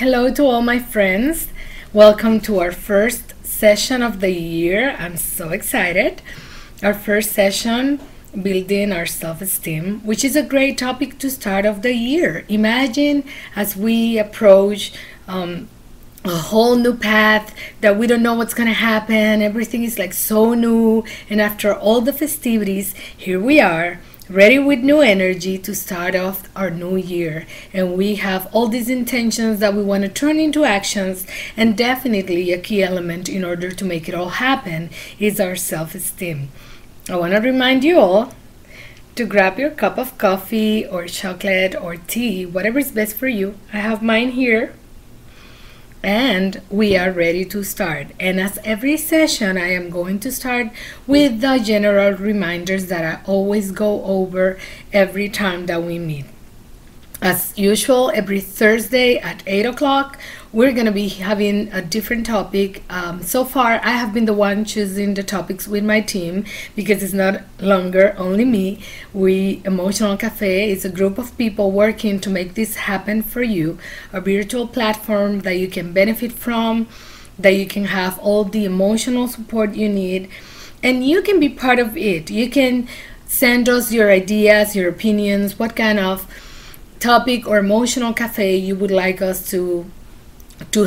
Hello to all my friends. Welcome to our first session of the year. I'm so excited. Our first session, building our self-esteem, which is a great topic to start of the year. Imagine as we approach a whole new path that we don't know what's going to happen. Everything is like so new. And after all the festivities, here we are, ready with new energy to start off our new year. And we have all these intentions that we want to turn into actions. And definitely a key element in order to make it all happen is our self-esteem. I want to remind you all to grab your cup of coffee or chocolate or tea, whatever is best for you. I have mine here. And we are ready to start. And as every session, I am going to start with the general reminders that I always go over every time that we meet. As usual, every Thursday at 8 o'clock, we're going to be having a different topic. So far, I have been the one choosing the topics with my team because it's not longer only me. Emotional Café is a group of people working to make this happen for you, a virtual platform that you can benefit from, that you can have all the emotional support you need, and you can be part of it. You can send us your ideas, your opinions, what kind of topic or emotional cafe you would like us to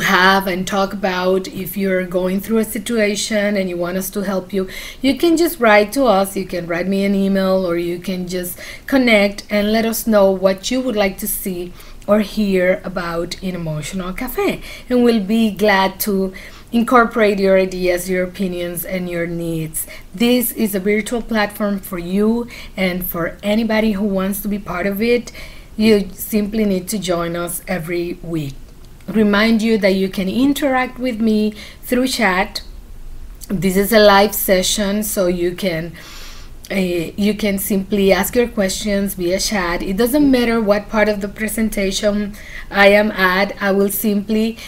have and talk about. If you're going through a situation and you want us to help you, you can just write to us. You can write me an email, or you can just connect and let us know what you would like to see or hear about in Emotional Cafe, and we'll be glad to incorporate your ideas, your opinions, and your needs. This is a virtual platform for you and for anybody who wants to be part of it. You simply need to join us every week. Remind you that you can interact with me through chat. This is a live session, so you can simply ask your questions via chat. It doesn't matter what part of the presentation I am at. I will simply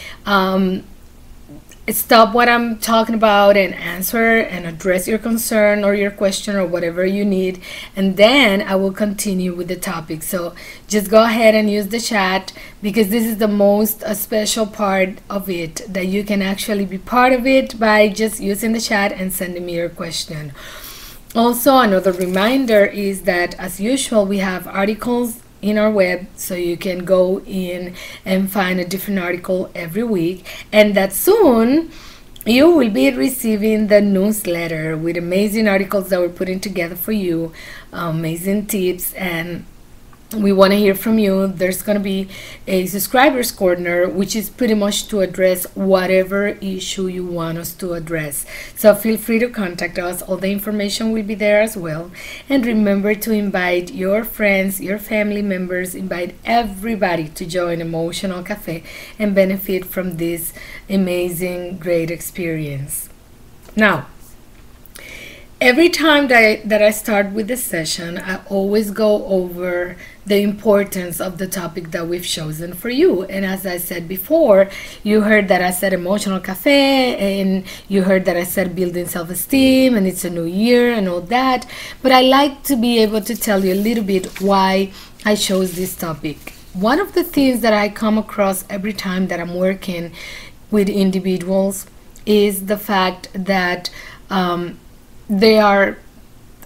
stop what I'm talking about and answer and address your concern or your question or whatever you need, and then I will continue with the topic. So just go ahead and use the chat, because this is the most special part of it, that you can actually be part of it by just using the chat and sending me your question. Also, another reminder is that, as usual, we have articles in our web, so you can go in and find a different article every week, and that soon you will be receiving the newsletter with amazing articles that we're putting together for you, amazing tips, and we want to hear from you. There's going to be a subscribers corner, which is pretty much to address whatever issue you want us to address. So feel free to contact us. All the information will be there as well. And remember to invite your friends, your family members, invite everybody to join Emotional Cafe and benefit from this amazing, great experience. Now, every time that I start with the session, I always go over the importance of the topic that we've chosen for you. And as I said before, you heard that I said Emotional Cafe, and you heard that I said building self-esteem, and it's a new year and all that. But I like to be able to tell you a little bit why I chose this topic. One of the things that I come across every time that I'm working with individuals is the fact that they are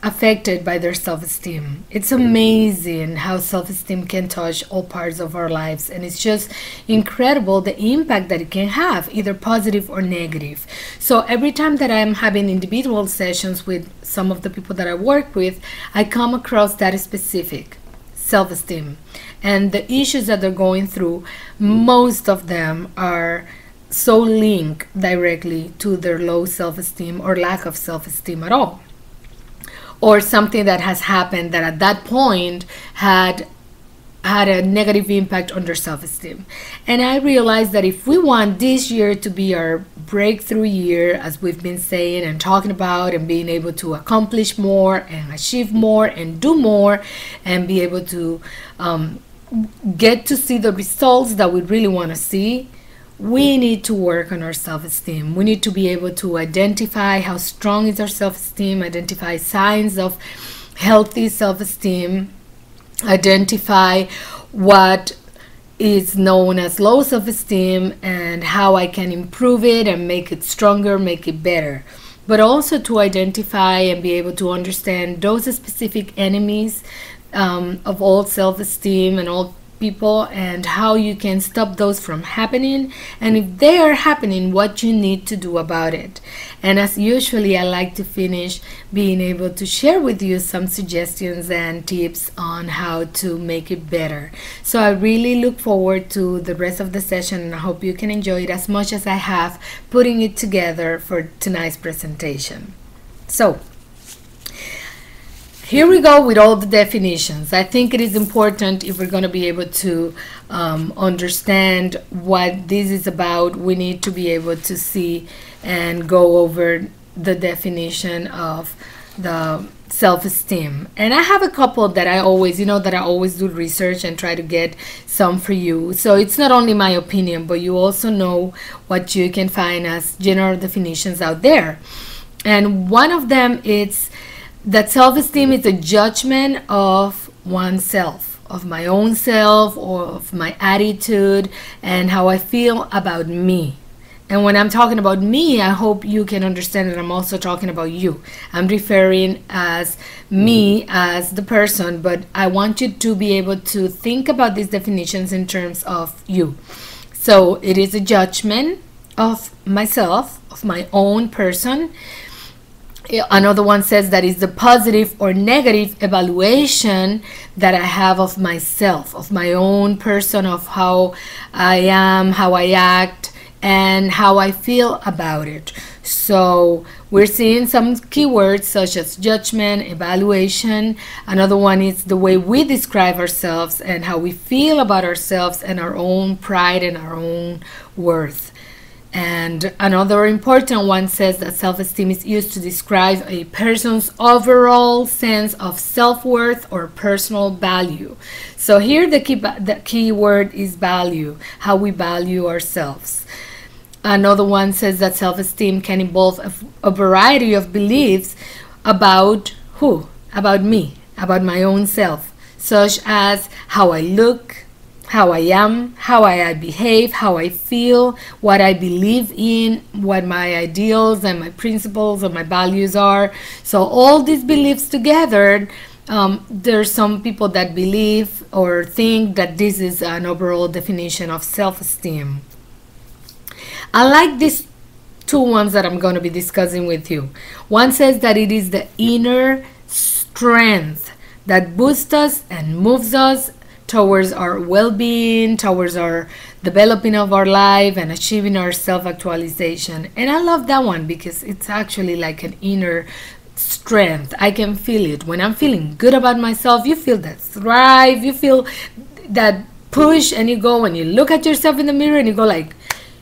affected by their self-esteem. It's amazing how self-esteem can touch all parts of our lives, and it's just incredible the impact that it can have, either positive or negative. So every time that I'm having individual sessions with some of the people that I work with, I come across that specific self-esteem and the issues that they're going through. Most of them are so linked directly to their low self-esteem or lack of self-esteem at all, or something that has happened that at that point had a negative impact on their self-esteem. And I realized that if we want this year to be our breakthrough year, as we've been saying and talking about, and being able to accomplish more and achieve more and do more and be able to get to see the results that we really want to see, we need to work on our self-esteem. We need to be able to identify how strong is our self-esteem, identify signs of healthy self-esteem, identify what is known as low self-esteem, and how I can improve it and make it stronger, make it better. But also to identify and be able to understand those specific enemies of all self-esteem and all people, and how you can stop those from happening, and if they are happening, what you need to do about it. And as usually, I like to finish being able to share with you some suggestions and tips on how to make it better. So I really look forward to the rest of the session, and I hope you can enjoy it as much as I have putting it together for tonight's presentation. So here we go with all the definitions. I think it is important, if we're going to be able to understand what this is about, we need to be able to see and go over the definition of the self-esteem. And I have a couple that I always, that I always do research and try to get some for you. So it's not only my opinion, but you also know what you can find as general definitions out there. And one of them is that self-esteem is a judgment of oneself, of my own self, or of my attitude and how I feel about me. And when I'm talking about me, I hope you can understand that I'm also talking about you. I'm referring as me as the person, but I want you to be able to think about these definitions in terms of you. So it is a judgment of myself, of my own person. Another one says that is the positive or negative evaluation that I have of myself, of my own person, of how I am, how I act, and how I feel about it. So we're seeing some keywords such as judgment, evaluation. Another one is the way we describe ourselves and how we feel about ourselves and our own pride and our own worth. And another important one says that self-esteem is used to describe a person's overall sense of self-worth or personal value. So here the key word is value, how we value ourselves. Another one says that self-esteem can involve a variety of beliefs about who? About me, about my own self, such as how I look, how I am, how I behave, how I feel, what I believe in, what my ideals and my principles and my values are. So all these beliefs together, there's some people that believe or think that this is an overall definition of self-esteem. I like these two ones that I'm going to be discussing with you. One says that it is the inner strength that boosts us and moves us towards our well-being, towards our developing of our life and achieving our self-actualization. And I love that one because it's actually like an inner strength. I can feel it. When I'm feeling good about myself, you feel that thrive, you feel that push, and you go and you look at yourself in the mirror and you go like,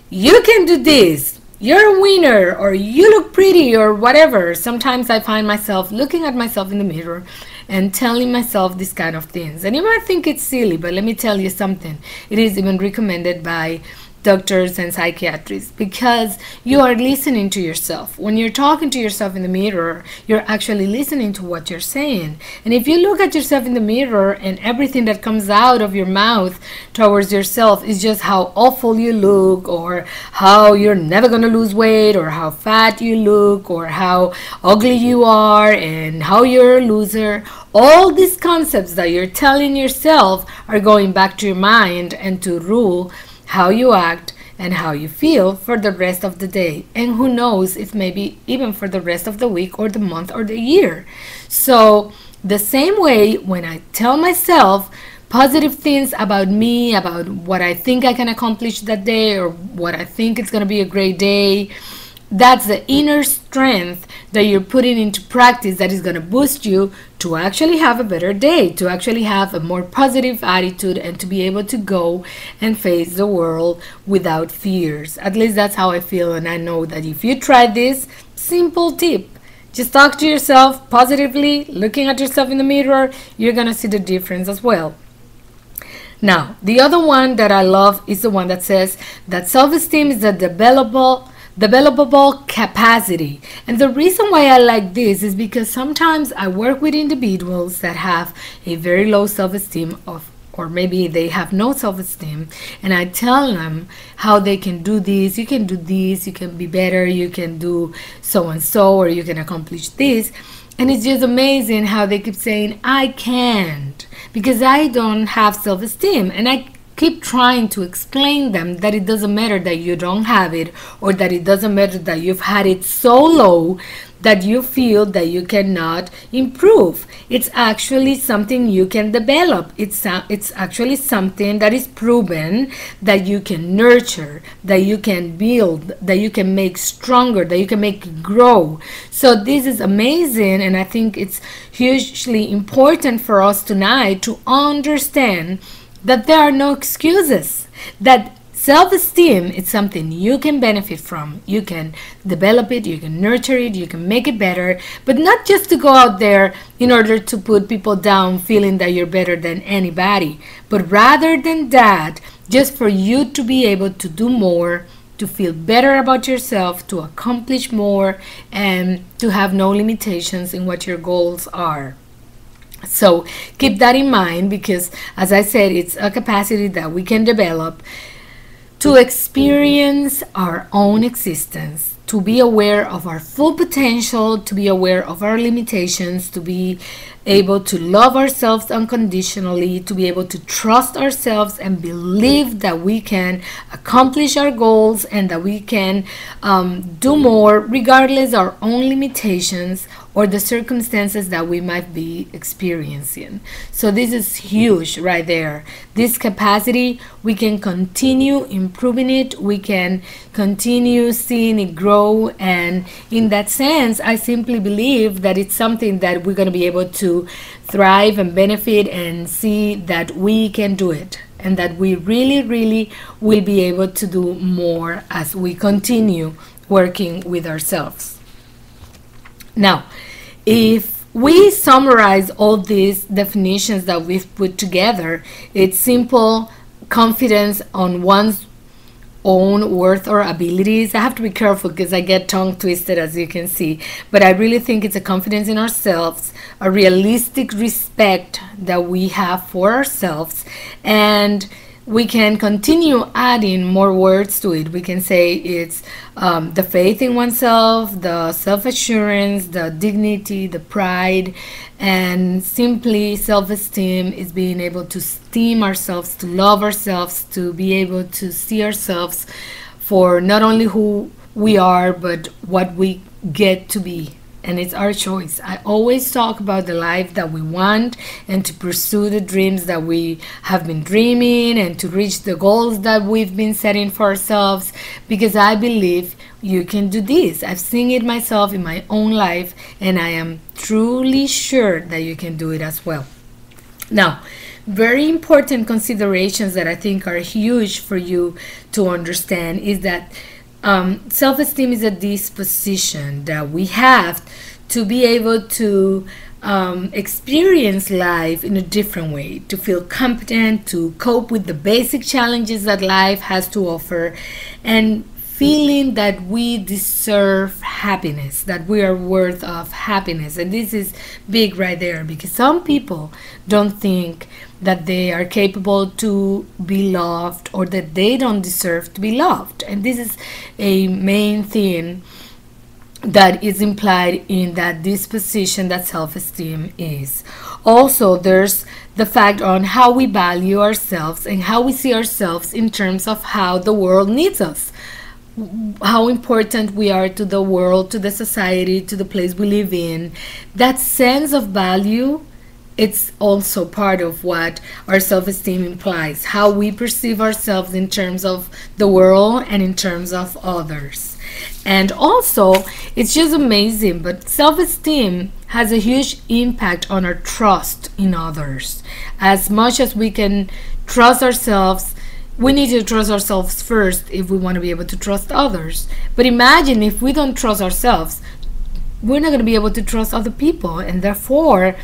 you can do this, you're a winner, or you look pretty, or whatever. Sometimes I find myself looking at myself in the mirror and telling myself these kind of things. And you might think it's silly, but let me tell you something. It is even recommended by doctors and psychiatrists, because you are listening to yourself. When you're talking to yourself in the mirror, you're actually listening to what you're saying. And if you look at yourself in the mirror and everything that comes out of your mouth towards yourself is just how awful you look, or how you're never going to lose weight, or how fat you look, or how ugly you are, and how you're a loser, all these concepts that you're telling yourself are going back to your mind and to rule how you act and how you feel for the rest of the day, and who knows if maybe even for the rest of the week or the month or the year. So the same way, when I tell myself positive things about me, about what I think I can accomplish that day, or what I think it's going to be a great day, that's the inner strength that you're putting into practice that is going to boost you to actually have a better day, to actually have a more positive attitude, and to be able to go and face the world without fears. At least that's how I feel, and I know that if you try this simple tip, just talk to yourself positively, looking at yourself in the mirror, you're going to see the difference as well. Now, the other one that I love is the one that says that self-esteem is a developable capacity. And the reason why I like this is because sometimes I work with individuals that have a very low self-esteem of or maybe they have no self-esteem, and I tell them how they can do this, you can do this, you can be better, you can do so and so, or you can accomplish this. And it's just amazing how they keep saying, I can't, because I don't have self-esteem. And I keep trying to explain them that it doesn't matter that you don't have it, or that it doesn't matter that you've had it so low that you feel that you cannot improve. It's actually something you can develop. It's actually something that is proven that you can nurture, that you can build, that you can make stronger, that you can make grow. So this is amazing, and I think it's hugely important for us tonight to understand that there are no excuses, that self-esteem is something you can benefit from. You can develop it, you can nurture it, you can make it better, but not just to go out there in order to put people down feeling that you're better than anybody, but rather than that, just for you to be able to do more, to feel better about yourself, to accomplish more, and to have no limitations in what your goals are. So keep that in mind, because as I said, it's a capacity that we can develop to experience our own existence, to be aware of our full potential, to be aware of our limitations, to be able to love ourselves unconditionally, to be able to trust ourselves and believe that we can accomplish our goals and that we can do more regardless of our own limitations or the circumstances that we might be experiencing. So this is huge right there. This capacity, we can continue improving it, we can continue seeing it grow, and in that sense, I simply believe that it's something that we're going to be able to thrive and benefit and see that we can do it, and that we really will be able to do more as we continue working with ourselves. Now, if we summarize all these definitions that we've put together, it's simple confidence on one's own worth or abilities. I have to be careful because I get tongue twisted, as you can see, but I really think it's a confidence in ourselves, a realistic respect that we have for ourselves, and we can continue adding more words to it. We can say it's the faith in oneself, the self-assurance, the dignity, the pride, and simply self-esteem is being able to esteem ourselves, to love ourselves, to be able to see ourselves for not only who we are, but what we get to be. And it's our choice. I always talk about the life that we want, and to pursue the dreams that we have been dreaming, and to reach the goals that we've been setting for ourselves, because I believe you can do this. I've seen it myself in my own life, and I am truly sure that you can do it as well. Now, very important considerations that I think are huge for you to understand is that self-esteem is a disposition that we have to be able to experience life in a different way, to feel competent, to cope with the basic challenges that life has to offer, and feeling that we deserve happiness, that we are worth of happiness. And this is big right there, because some people don't think that they are capable to be loved, or that they don't deserve to be loved. And this is a main thing that is implied in that disposition that self-esteem is. Also, there's the fact on how we value ourselves and how we see ourselves in terms of how the world needs us, how important we are to the world, to the society, to the place we live in. That sense of value, it's also part of what our self-esteem implies, how we perceive ourselves in terms of the world and in terms of others. And also, it's just amazing, but self-esteem has a huge impact on our trust in others. As much as we can trust ourselves, we need to trust ourselves first if we want to be able to trust others. But imagine if we don't trust ourselves, we're not going to be able to trust other people, and therefore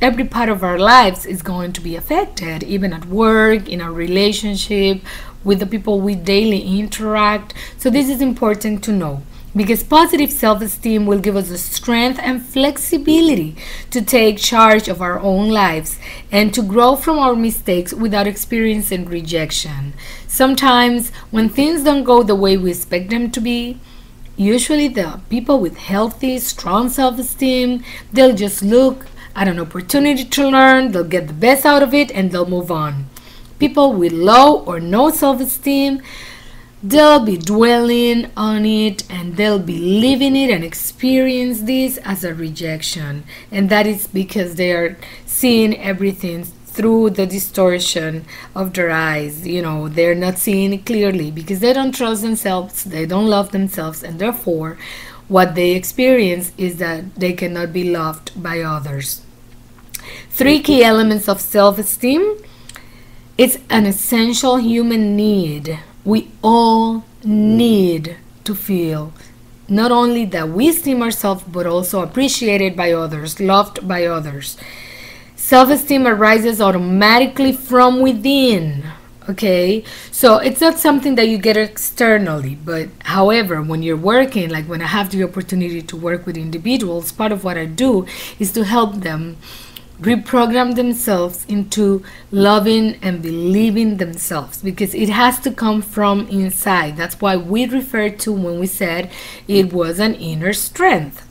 every part of our lives is going to be affected, even at work, in our relationship, with the people we daily interact. So this is important to know. because positive self-esteem will give us the strength and flexibility to take charge of our own lives and to grow from our mistakes without experiencing rejection. Sometimes when things don't go the way we expect them to be, usually the people with healthy, strong self-esteem, they'll just look at an opportunity to learn, they'll get the best out of it, and they'll move on. People with low or no self-esteem, they'll be dwelling on it and they'll be living it and experience this as a rejection. And that is because they are seeing everything through the distortion of their eyes. They're not seeing it clearly because they don't trust themselves, they don't love themselves, and therefore what they experience is that they cannot be loved by others. 3 key elements of self-esteem. It's an essential human need. We all need to feel not only that we esteem ourselves, but also appreciated by others, loved by others. Self-esteem arises automatically from within. Okay, so it's not something that you get externally, but however, when you're working, like when I have the opportunity to work with individuals, part of what I do is to help them reprogram themselves into loving and believing themselves, because it has to come from inside. That's why we referred to when we said it was an inner strength.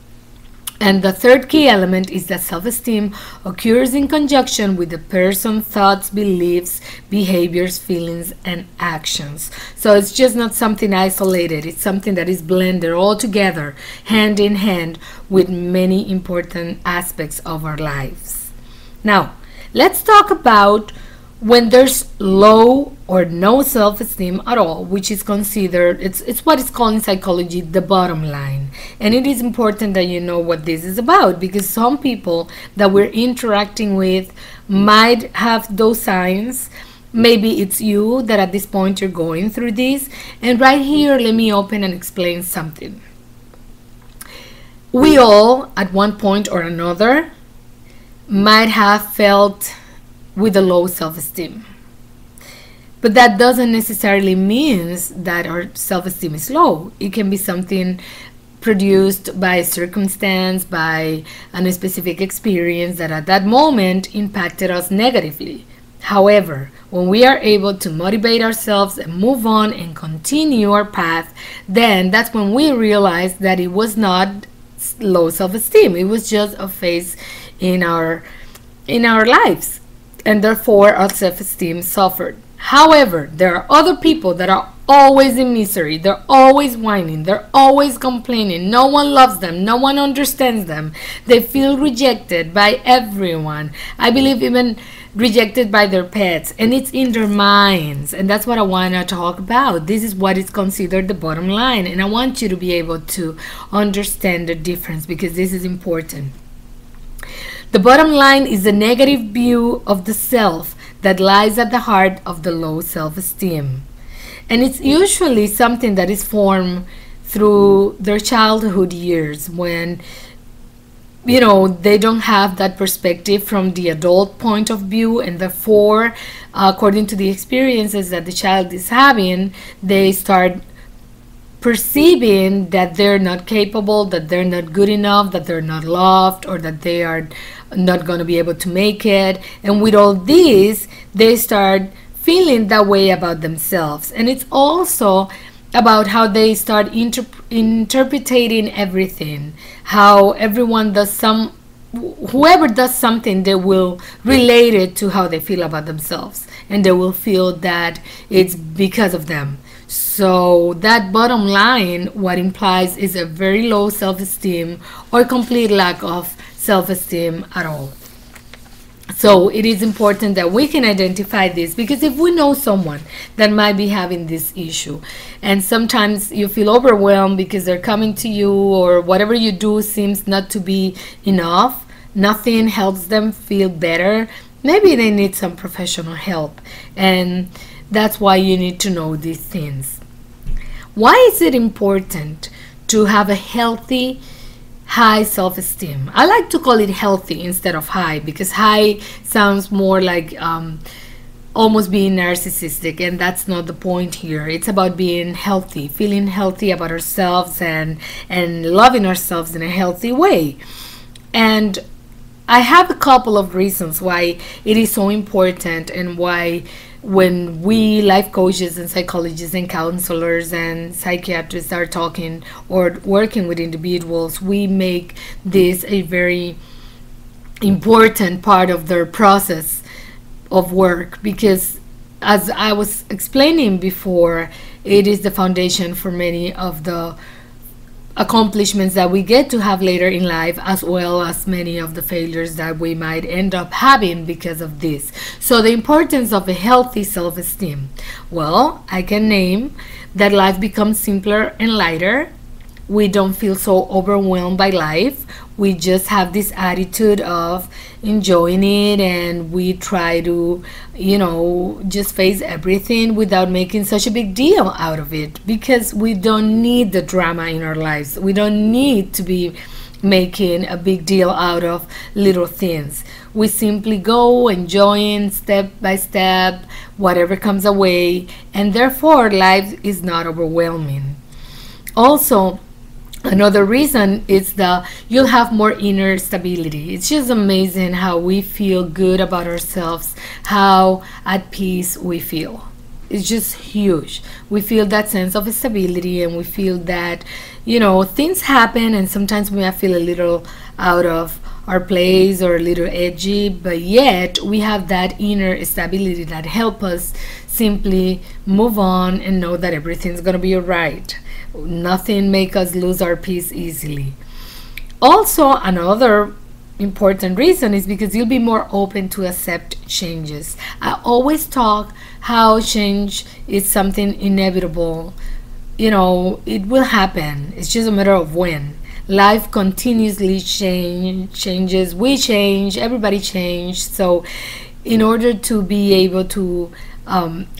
And the 3rd key element is that self-esteem occurs in conjunction with the person's thoughts, beliefs, behaviors, feelings, and actions. So it's just not something isolated. It's something that is blended all together, hand in hand, with many important aspects of our lives. Now, let's talk about when there's low or no self-esteem at all, which is considered, it's what is called in psychology the bottom line. And it is important that you know what this is about, because some people that we're interacting with might have those signs. Maybe it's you that at this point you're going through this. And right here, let me open and explain something. We all, at one point or another, might have felt with a low self-esteem. But that doesn't necessarily mean that our self-esteem is low. It can be something produced by circumstance, by a specific experience that at that moment impacted us negatively. However, when we are able to motivate ourselves and move on and continue our path, then that's when we realize that it was not low self-esteem. It was just a phase in our lives, and therefore our self-esteem suffered. However, there are other people that are always in misery. They're always whining. They're always complaining. No one loves them. No one understands them. They feel rejected by everyone. I believe even rejected by their pets. And it's in their minds. And that's what I want to talk about. This is what is considered the bottom line. And I want you to be able to understand the difference, because this is important. The bottom line is the negative view of the self that lies at the heart of the low self-esteem. And it's usually something that is formed through their childhood years, when they don't have that perspective from the adult point of view, and therefore, according to the experiences that the child is having, they start perceiving that they're not capable, that they're not good enough, that they're not loved, or that they are not going to be able to make it. And with all this, they start feeling that way about themselves. And it's also about how they start interpreting everything, how everyone does whoever does something, they will relate it to how they feel about themselves, and they will feel that it's because of them. So that bottom line, what implies is a very low self-esteem or complete lack of self-esteem at all. So it is important that we can identify this, because if we know someone that might be having this issue, and sometimes you feel overwhelmed because they're coming to you, or whatever you do seems not to be enough, nothing helps them feel better, maybe they need some professional help. And that's why you need to know these things. Why is it important to have a healthy, high self-esteem? I like to call it healthy instead of high, because high sounds more like almost being narcissistic, and that's not the point here. It's about being healthy, feeling healthy about ourselves, and loving ourselves in a healthy way. And I have a couple of reasons why it is so important, and why when we life coaches and psychologists and counselors and psychiatrists are talking or working with individuals, we make this a very important part of their process of work, because as I was explaining before, it is the foundation for many of the accomplishments that we get to have later in life, as well as many of the failures that we might end up having because of this. So the importance of a healthy self-esteem, well, I can name that life becomes simpler and lighter. We don't feel so overwhelmed by life. We just have this attitude of enjoying it, and we try to, just face everything without making such a big deal out of it, because we don't need the drama in our lives. We don't need to be making a big deal out of little things. We simply go enjoying step by step whatever comes away, and therefore life is not overwhelming. Also, another reason is that you'll have more inner stability. It's just amazing how we feel good about ourselves, how at peace we feel. It's just huge. We feel that sense of stability, and we feel that, things happen, and sometimes we might feel a little out of our place or a little edgy, but yet we have that inner stability that help us simply move on and know that everything's gonna be alright. Nothing make us lose our peace easily. Also, another important reason is because you'll be more open to accept changes. I always talk how change is something inevitable. It will happen. It's just a matter of when. Life continuously changes. We change. Everybody change. So in order to be able to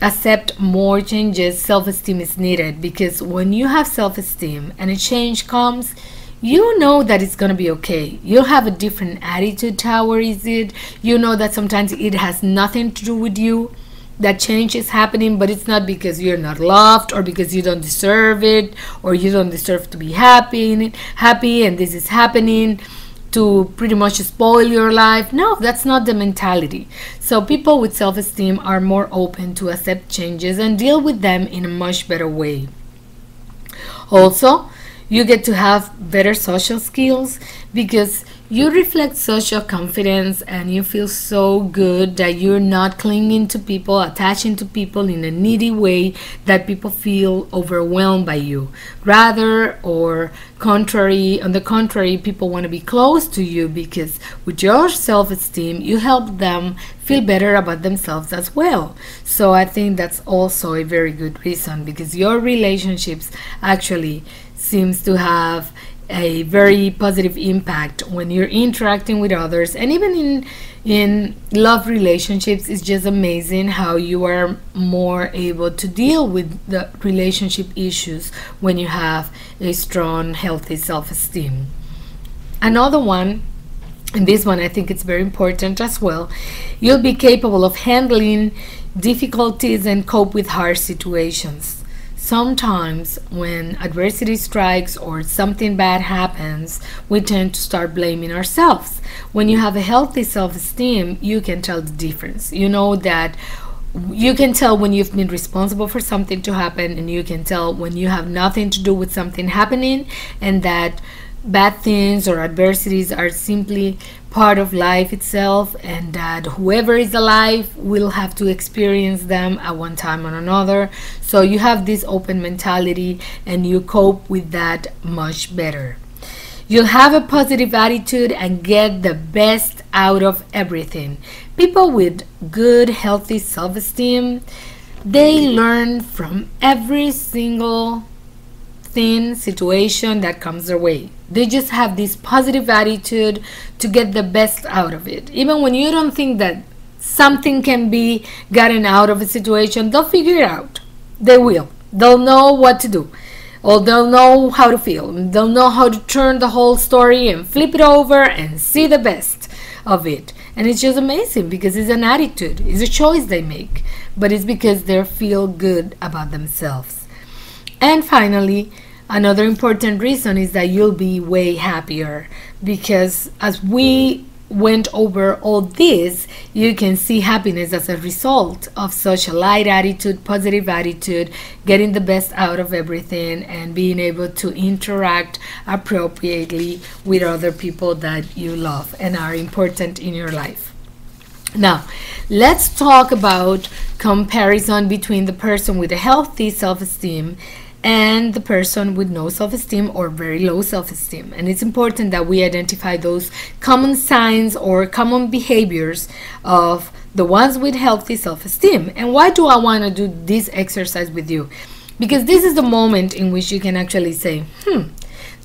accept more changes, self-esteem is needed, because when you have self-esteem and a change comes, you know that it's going to be okay. You'll have a different attitude towards it. You know that sometimes it has nothing to do with you. That change is happening, but it's not because you're not loved, or because you don't deserve it, or you don't deserve to be happy and this is happening to pretty much spoil your life. No, that's not the mentality. So people with self-esteem are more open to accept changes and deal with them in a much better way. Also, you get to have better social skills, because you reflect social confidence, and you feel so good that you're not clinging to people, attaching to people in a needy way that people feel overwhelmed by you. Rather, or on the contrary, people want to be close to you, because with your self-esteem, you help them feel better about themselves as well. So I think that's also a very good reason, because your relationships actually seems to have a very positive impact when you're interacting with others. And even in love relationships, it's just amazing how you are more able to deal with the relationship issues when you have a strong, healthy self-esteem. Another one, and this one I think it's very important as well, you'll be capable of handling difficulties and cope with hard situations. Sometimes when adversity strikes or something bad happens, we tend to start blaming ourselves. When you have a healthy self-esteem, you can tell the difference. You know that you can tell when you've been responsible for something to happen, and you can tell when you have nothing to do with something happening, and that bad things or adversities are simply part of life itself, and that whoever is alive will have to experience them at one time or another. So you have this open mentality, and you cope with that much better. You'll have a positive attitude and get the best out of everything. People with good, healthy self-esteem, they learn from every single situation that comes their way. They just have this positive attitude to get the best out of it. Even when you don't think that something can be gotten out of a situation, they'll figure it out. They will. They'll know what to do, or they'll know how to feel. They'll know how to turn the whole story and flip it over and see the best of it. And it's just amazing because it's an attitude, it's a choice they make, but it's because they feel good about themselves. And finally, another important reason is that you'll be way happier, because as we went over all this, you can see happiness as a result of such a light attitude, positive attitude, getting the best out of everything, and being able to interact appropriately with other people that you love and are important in your life. Now, let's talk about comparison between the person with a healthy self-esteem and the person with no self-esteem or very low self-esteem. And it's important that we identify those common signs or common behaviors of the ones with healthy self-esteem. And why do I want to do this exercise with you? Because this is the moment in which you can actually say,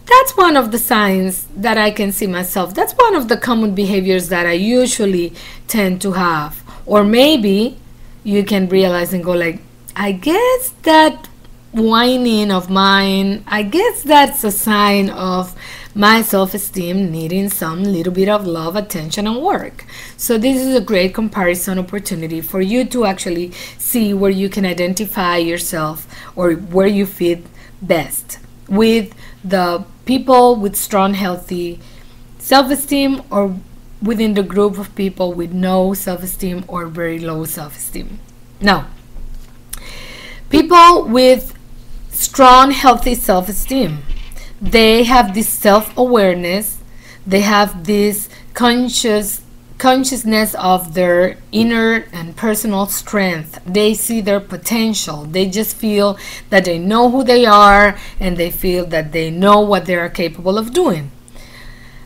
that's one of the signs that I can see myself. That's one of the common behaviors that I usually tend to have. Or maybe you can realize and go like, I guess that whining of mine, I guess that's a sign of my self-esteem needing some little bit of love, attention, and work. So this is a great comparison opportunity for you to actually see where you can identify yourself or where you fit best with the people with strong, healthy self-esteem, or within the group of people with no self-esteem or very low self-esteem. Now, people with strong, healthy self-esteem, they have this self-awareness, they have this consciousness of their inner and personal strength. They see their potential. They just feel that they know who they are, and they feel that they know what they are capable of doing.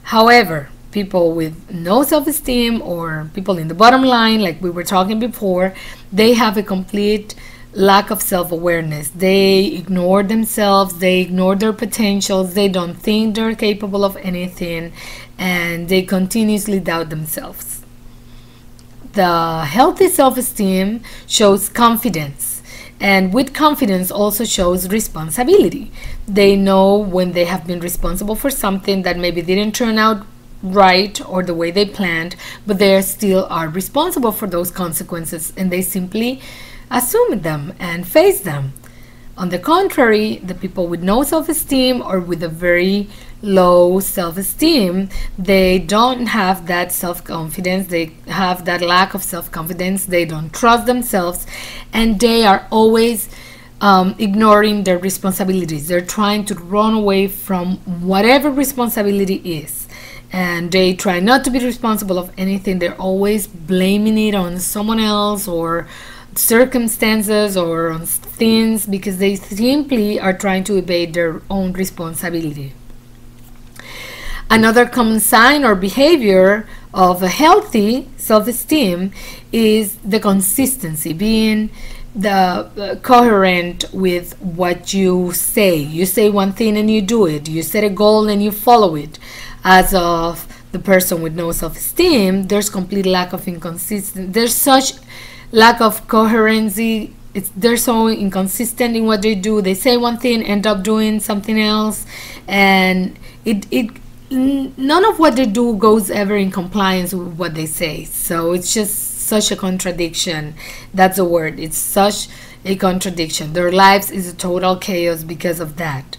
However, people with no self-esteem or people in the bottom line, like we were talking before, they have a complete lack of self-awareness. They ignore themselves, they ignore their potentials, they don't think they're capable of anything, and they continuously doubt themselves. The healthy self-esteem shows confidence, and with confidence also shows responsibility. They know when they have been responsible for something that maybe didn't turn out right or the way they planned, but they still are responsible for those consequences, and they simply assume them and face them. On the contrary, the people with no self-esteem or with a very low self-esteem, they don't have that self-confidence, they have that lack of self-confidence, they don't trust themselves, and they are always ignoring their responsibilities. They're trying to run away from whatever responsibility is, and they try not to be responsible of anything. They're always blaming it on someone else or circumstances or on things, because they simply are trying to evade their own responsibility. Another common sign or behavior of a healthy self-esteem is the consistency, being the coherent with what you say. You say one thing and you do it. You set a goal and you follow it. As of the person with no self-esteem, there's complete lack of inconsistency. There's such lack of coherency. They're so inconsistent in what they do. They say one thing, end up doing something else, and none of what they do goes ever in compliance with what they say. So it's just such a contradiction. That's a word. It's such a contradiction. Their lives is a total chaos because of that.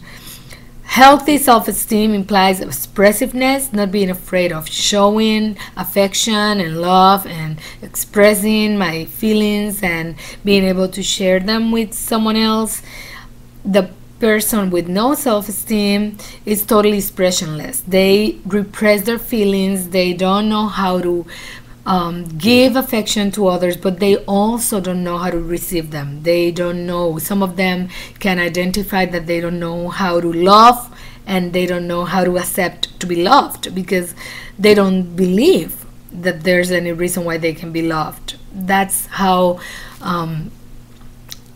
Healthy self-esteem implies expressiveness, not being afraid of showing affection and love and expressing my feelings and being able to share them with someone else. The person with no self-esteem is totally expressionless. They repress their feelings. They don't know how to give affection to others, but they also don't know how to receive them. They don't know. Some of them can identify that they don't know how to love, and they don't know how to accept to be loved, because they don't believe that there's any reason why they can be loved. That's how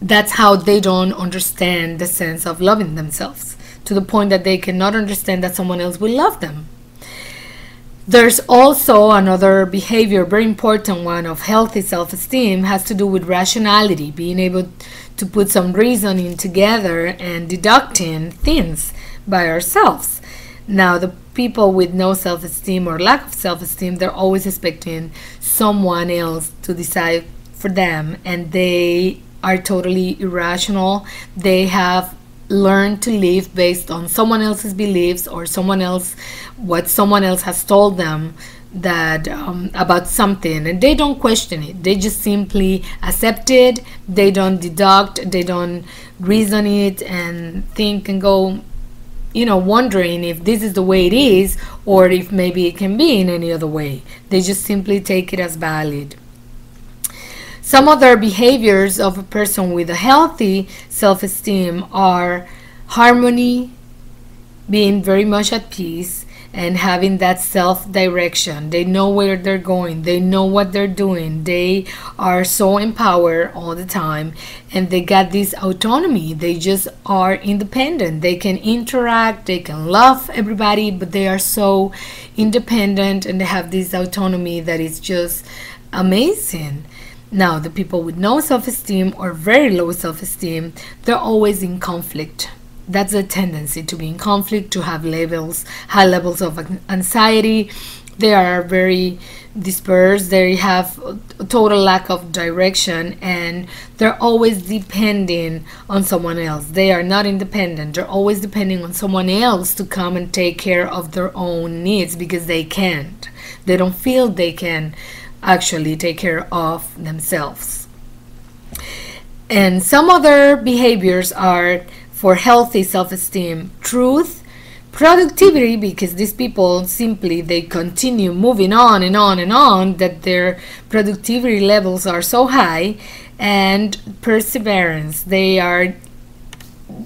they don't understand the sense of loving themselves, to the point that they cannot understand that someone else will love them. There's also another behavior, very important one, of healthy self-esteem, has to do with rationality, being able to put some reasoning together and deducting things by ourselves. Now, the people with no self-esteem or lack of self-esteem, they're always expecting someone else to decide for them, and they are totally irrational. They have learned to live based on someone else's beliefs or what someone else has told them that about something, and they don't question it. They just simply accept it. They don't deduct, they don't reason it and think and go, wondering if this is the way it is or if maybe it can be in any other way. They just simply take it as valid. Some other behaviors of a person with a healthy self-esteem are harmony, being very much at peace, and having that self-direction. They know where they're going. They know what they're doing. They are so empowered all the time, and they got this autonomy. They just are independent. They can interact. They can love everybody, but they are so independent, and they have this autonomy that is just amazing. Now, the people with no self-esteem or very low self-esteem, they're always in conflict. That's a tendency to be in conflict, to have high levels of anxiety. They are very dispersed. They have a total lack of direction, and they're always depending on someone else. They are not independent. They're always depending on someone else to come and take care of their own needs because they can't. They don't feel they can actually take care of themselves. And some other behaviors are for healthy self-esteem: truth, productivity, because these people simply they continue moving on and on and on, that their productivity levels are so high, and perseverance. They are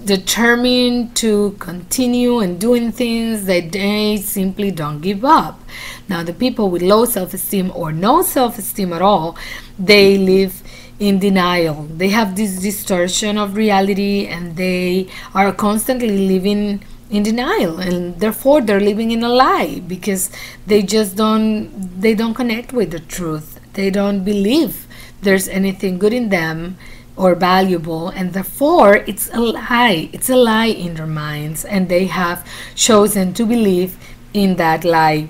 determined to continue and doing things that they simply don't give up. Now, the people with low self-esteem or no self-esteem at all, they live in denial. They have this distortion of reality, and they are constantly living in denial, and therefore they're living in a lie because they don't connect with the truth. They don't believe there's anything good in them or valuable, and therefore it's a lie in their minds, and they have chosen to believe in that lie.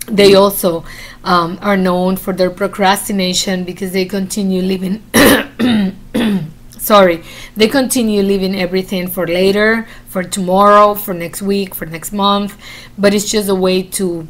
They also are known for their procrastination because they continue living they continue leaving everything for later, for tomorrow, for next week, for next month, but it's just a way to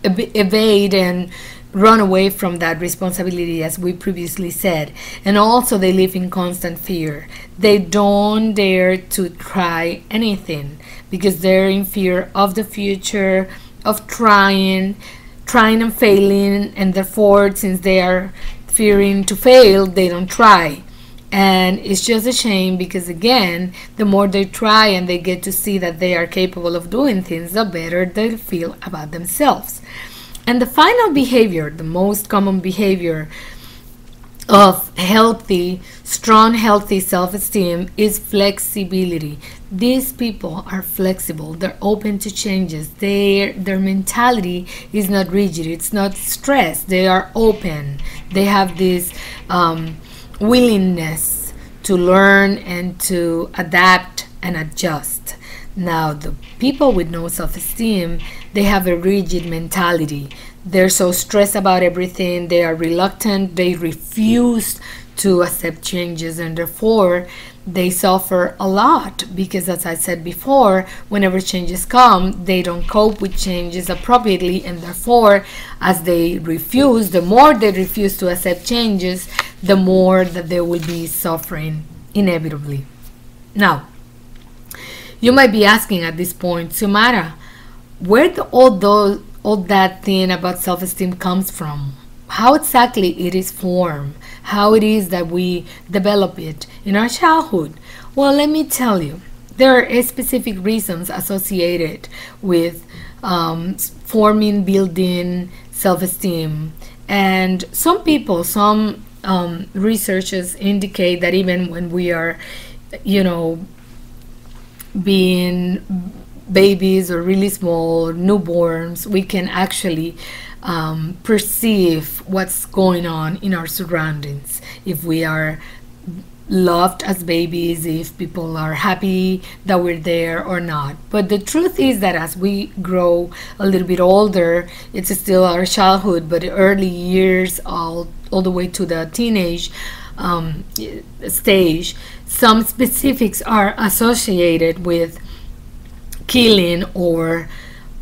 evade and run away from that responsibility, as we previously said. And also they live in constant fear. They don't dare to try anything because they're in fear of the future, of trying and failing, and therefore, since they are fearing to fail, they don't try. And it's just a shame because, again, the more they try and they get to see that they are capable of doing things, the better they feel about themselves. And the final behavior, the most common behavior of strong, healthy self-esteem is flexibility. These people are flexible. They're open to changes. Their mentality is not rigid. It's not stressed. They are open. They have this willingness to learn and to adapt and adjust. Now, the people with no self-esteem, they have a rigid mentality. They're so stressed about everything. They are reluctant. They refuse to accept changes, and therefore they suffer a lot because, as I said before, whenever changes come, they don't cope with changes appropriately, and therefore, as they refuse, the more they refuse to accept changes, the more that they will be suffering inevitably. Now, you might be asking at this point, Sumara, where all that thing about self-esteem comes from? How exactly it is formed? How it is that we develop it in our childhood? Well, let me tell you. There are specific reasons associated with forming, building self-esteem. And some researchers indicate that even when we are, being babies or really small newborns, we can actually perceive what's going on in our surroundings. If we are loved as babies, if people are happy that we're there or not. But the truth is that as we grow a little bit older, it's still our childhood, but early years, all the way to the teenage stage, some specifics are associated with killing or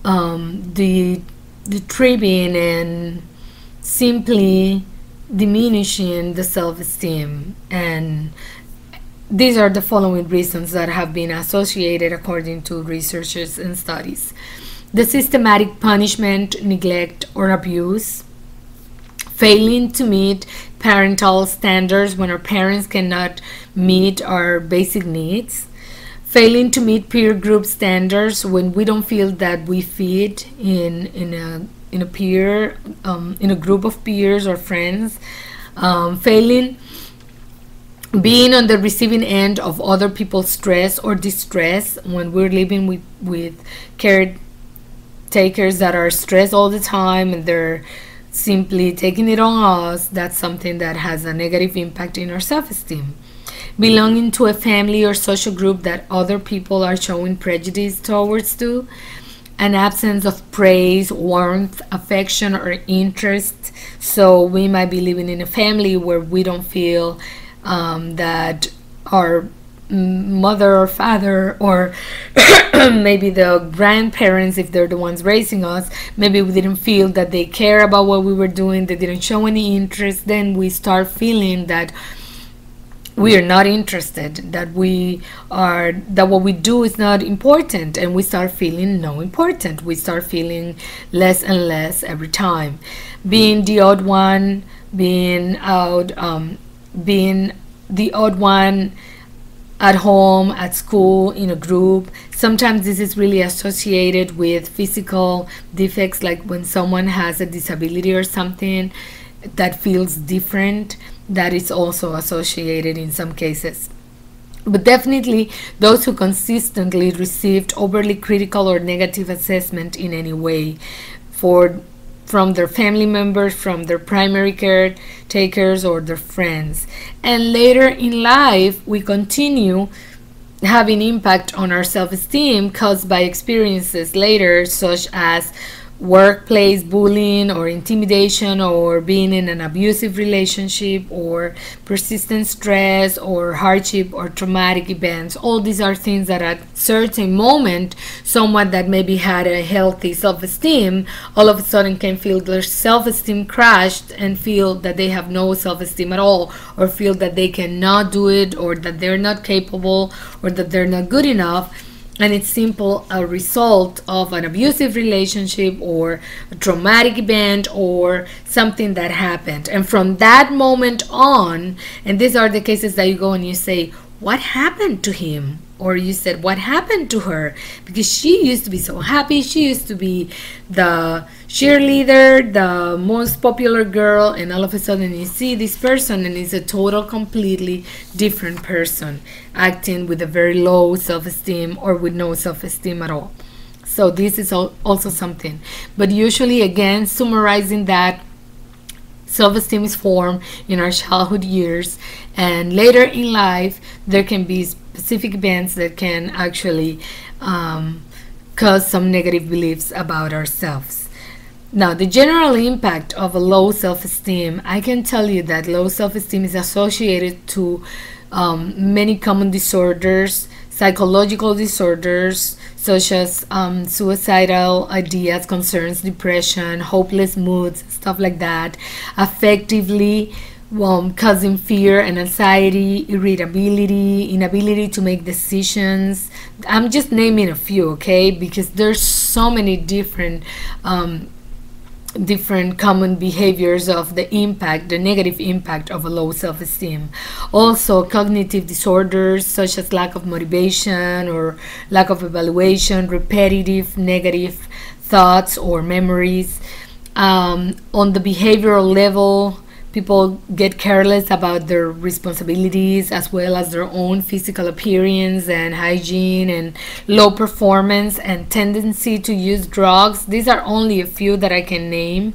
the tripping and simply diminishing the self-esteem. And these are the following reasons that have been associated according to researchers and studies: the systematic punishment, neglect, or abuse; failing to meet parental standards when our parents cannot meet our basic needs; failing to meet peer group standards when we don't feel that we fit in a peer in a group of peers or friends; failing being on the receiving end of other people's stress or distress when we're living with caretakers that are stressed all the time and they're simply taking it on us. That's something that has a negative impact in our self-esteem. Belonging to a family or social group that other people are showing prejudice towards to; an absence of praise, warmth, affection, or interest. So we might be living in a family where we don't feel that our mother or father, or maybe the grandparents, if they're the ones raising us, maybe we didn't feel that they care about what we were doing, they didn't show any interest. Then we start feeling that we are not interested, that what we do is not important, and we start feeling no important. We start feeling less and less every time. Being the odd one, being the odd one at home, at school, in a group. Sometimes this is really associated with physical defects, like when someone has a disability or something that feels different. That is also associated in some cases. But definitely those who consistently received overly critical or negative assessment in any way from their family members, from their primary caretakers, or their friends. And later in life, we continue having impact on our self-esteem caused by experiences later, such as workplace bullying or intimidation, or being in an abusive relationship, or persistent stress or hardship or traumatic events. All these are things that at certain moment, someone that maybe had a healthy self-esteem all of a sudden can feel their self-esteem crashed and feel that they have no self-esteem at all, or feel that they cannot do it, or that they're not capable, or that they're not good enough. And it's simple a result of an abusive relationship or a traumatic event or something that happened. And from that moment on, and these are the cases that you go and you say, what happened to him? Or you said, what happened to her? Because she used to be so happy. She used to be the cheerleader, the most popular girl, and all of a sudden you see this person and it's a total, completely different person, acting with a very low self-esteem or with no self-esteem at all. So this is also something. But usually, again, summarizing that, self-esteem is formed in our childhood years, and later in life there can be specific events that can actually cause some negative beliefs about ourselves. Now, the general impact of a low self-esteem, I can tell you that low self-esteem is associated to many common disorders, psychological disorders such as suicidal ideas, concerns, depression, hopeless moods, stuff like that, affectively causing fear and anxiety, irritability, inability to make decisions. I'm just naming a few, okay, because there's so many different common behaviors of the impact, the negative impact of a low self-esteem. Also, cognitive disorders such as lack of motivation or lack of evaluation, repetitive negative thoughts or memories. On the behavioral level, people get careless about their responsibilities as well as their own physical appearance and hygiene, and low performance and tendency to use drugs. These are only a few that I can name.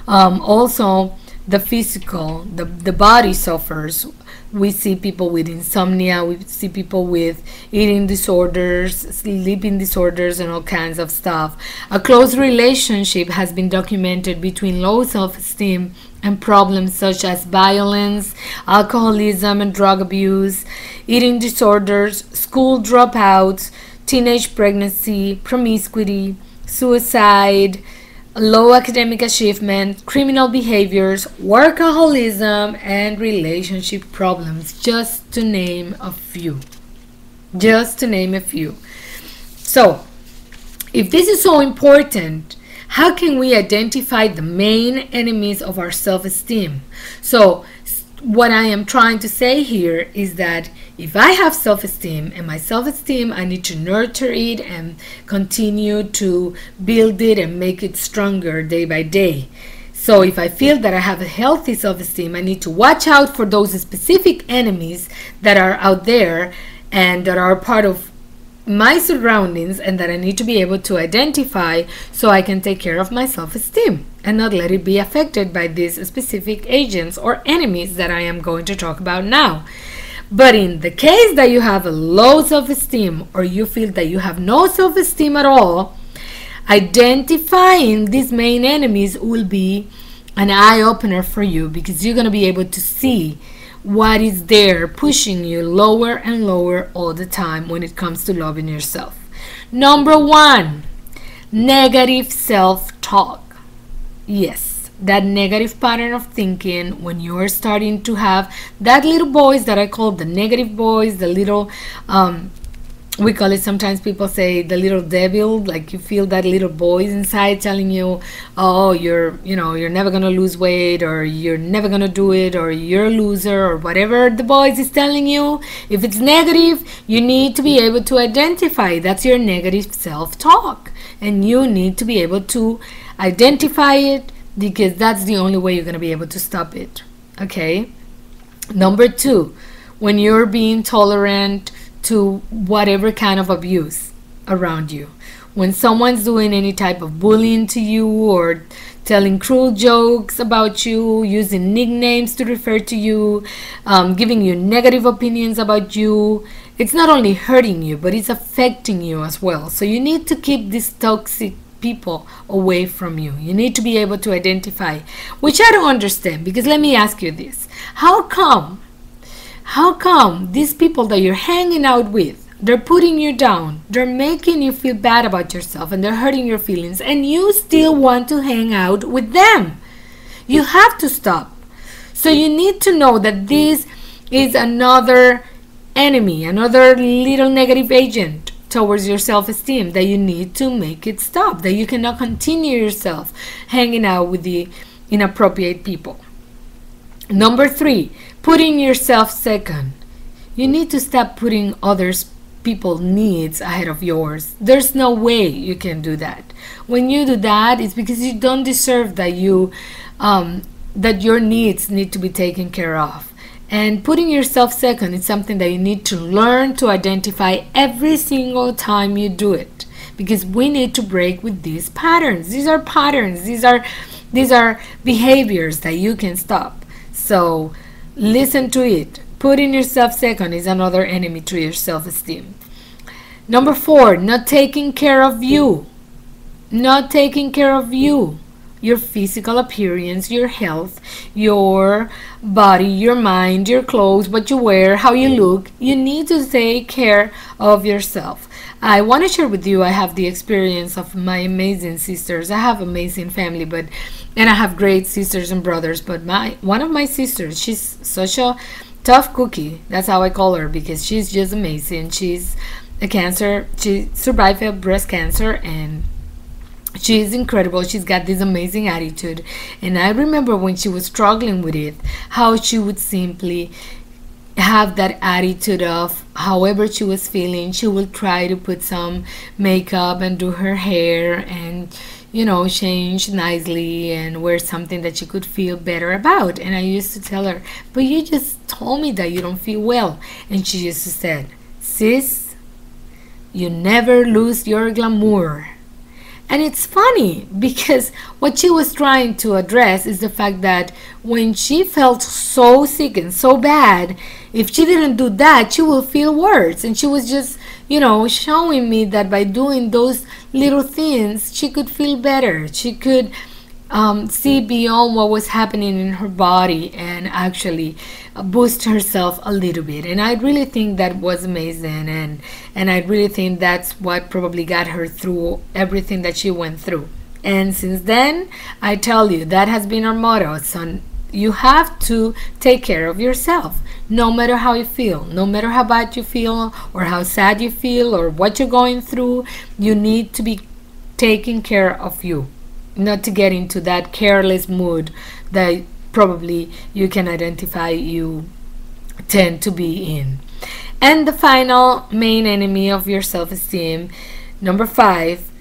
Also, the physical, the body suffers. We see people with insomnia, we see people with eating disorders, sleeping disorders, and all kinds of stuff. A close relationship has been documented between low self-esteem and problems such as violence, alcoholism and drug abuse, eating disorders, school dropouts, teenage pregnancy, promiscuity, suicide, low academic achievement, criminal behaviors, workaholism, and relationship problems, just to name a few. Just to name a few. So, if this is so important, how can we identify the main enemies of our self-esteem? So, what I am trying to say here is that if I have self-esteem, and my self-esteem, I need to nurture it and continue to build it and make it stronger day by day. So if I feel that I have a healthy self-esteem, I need to watch out for those specific enemies that are out there and that are part of my surroundings, and that I need to be able to identify so I can take care of my self-esteem and not let it be affected by these specific agents or enemies that I am going to talk about now. But in the case that you have a low self-esteem, or you feel that you have no self-esteem at all, identifying these main enemies will be an eye-opener for you, because you're going to be able to see what is there pushing you lower and lower all the time when it comes to loving yourself. Number one, negative self-talk. Yes, that negative pattern of thinking, when you're starting to have that little voice that I call the negative voice, the little we call it, sometimes people say, the little devil. Like, you feel that little voice inside telling you, oh, you're never gonna lose weight, or you're never gonna do it, or you're a loser, or whatever the voice is telling you. If it's negative, you need to be able to identify that's your negative self-talk, and you need to be able to identify it, because that's the only way you're gonna be able to stop it. Okay. Number two, when you're being tolerant to whatever kind of abuse around you. When someone's doing any type of bullying to you, or telling cruel jokes about you, using nicknames to refer to you, giving you negative opinions about you, it's not only hurting you, but it's affecting you as well. So you need to keep these toxic people away from you. You need to be able to identify, which I don't understand, because let me ask you this. How come these people that you're hanging out with, they're putting you down, they're making you feel bad about yourself, and they're hurting your feelings, and you still want to hang out with them? You have to stop. So you need to know that this is another enemy, another little negative agent towards your self-esteem, that you need to make it stop, that you cannot continue yourself hanging out with the inappropriate people. Number three, putting yourself second. You need to stop putting others people's needs ahead of yours. There's no way you can do that. When you do that, it's because you don't deserve that that your needs need to be taken care of. And putting yourself second is something that you need to learn to identify every single time you do it, because we need to break with these patterns. These are patterns. These are behaviors that you can stop. So listen to it. Putting yourself second is another enemy to your self-esteem. Number four, not taking care of you. Not taking care of you. Your physical appearance, your health, your body, your mind, your clothes, what you wear, how you look. You need to take care of yourself. I want to share with you, I have the experience of my amazing sisters. I have amazing family, and I have great sisters and brothers, but one of my sisters, she's such a tough cookie. That's how I call her, because she's just amazing. She's a cancer. She survived breast cancer, and she's incredible. She's got this amazing attitude. And I remember when she was struggling with it, how she would simply have that attitude of however she was feeling, she would try to put some makeup and do her hair and change nicely and wear something that she could feel better about. And I used to tell her, but you just told me that you don't feel well. And she used to say, sis, you never lose your glamour. And it's funny because what she was trying to address is the fact that when she felt so sick and so bad, if she didn't do that, she will feel worse. And she was just, showing me that by doing those little things, she could feel better. She could see beyond what was happening in her body and actually boost herself a little bit. And I really think that was amazing, and I really think that's what probably got her through everything that she went through. And since then, I tell you, that has been our motto. So you have to take care of yourself, no matter how you feel, no matter how bad you feel or how sad you feel or what you're going through. You need to be taking care of you, not to get into that careless mood that probably you can identify you tend to be in. And the final main enemy of your self-esteem, number 5,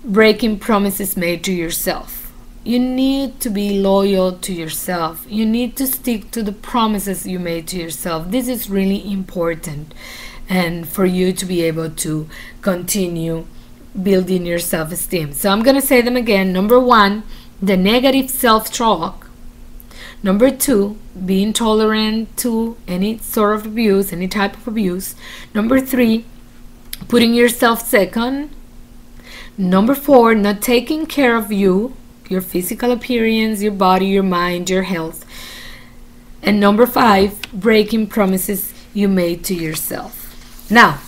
breaking promises made to yourself. You need to be loyal to yourself. You need to stick to the promises you made to yourself. This is really important, and for you to be able to continue building your self-esteem. So I'm going to say them again. Number 1, the negative self-talk. Number 2, being tolerant to any sort of abuse, any type of abuse. Number 3, putting yourself second. Number 4, not taking care of you, your physical appearance, your body, your mind, your health. And number 5, breaking promises you made to yourself. Now,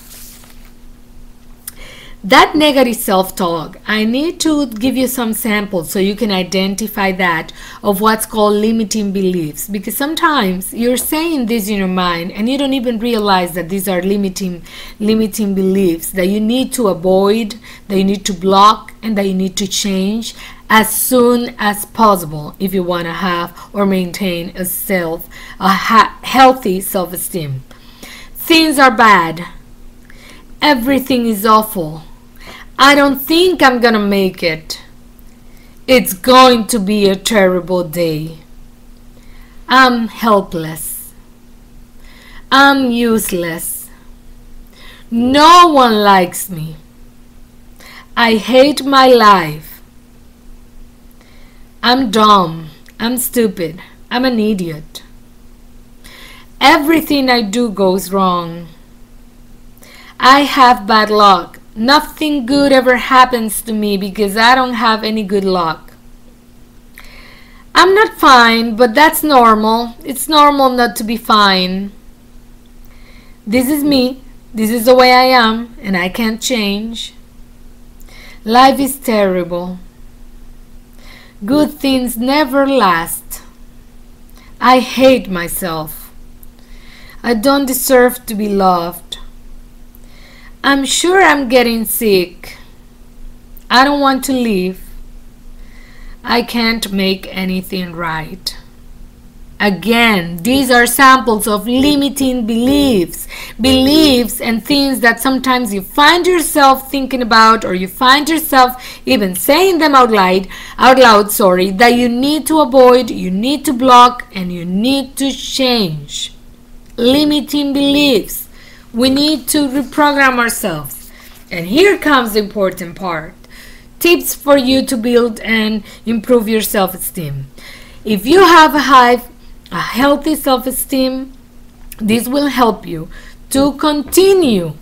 that negative self-talk, I need to give you some samples so you can identify that of what's called limiting beliefs, because sometimes you're saying this in your mind and you don't even realize that these are limiting beliefs that you need to avoid, that you need to block, and that you need to change as soon as possible if you want to have or maintain a healthy self-esteem. Things are bad. Everything is awful. I don't think I'm gonna make it. It's going to be a terrible day. I'm helpless. I'm useless. No one likes me. I hate my life. I'm dumb. I'm stupid. I'm an idiot. Everything I do goes wrong. I have bad luck. Nothing good ever happens to me because I don't have any good luck. I'm not fine, but that's normal. It's normal not to be fine. This is me. This is the way I am, and I can't change. Life is terrible. Good things never last. I hate myself. I don't deserve to be loved. I'm sure I'm getting sick. I don't want to leave. I can't make anything right. Again, these are samples of limiting beliefs. Beliefs and things that sometimes you find yourself thinking about, or you find yourself even saying them out loud, that you need to avoid, you need to block, and you need to change. Limiting beliefs. We need to reprogram ourselves. And here comes the important part. Tips for you to build and improve your self-esteem. If you have a healthy self-esteem, this will help you to continue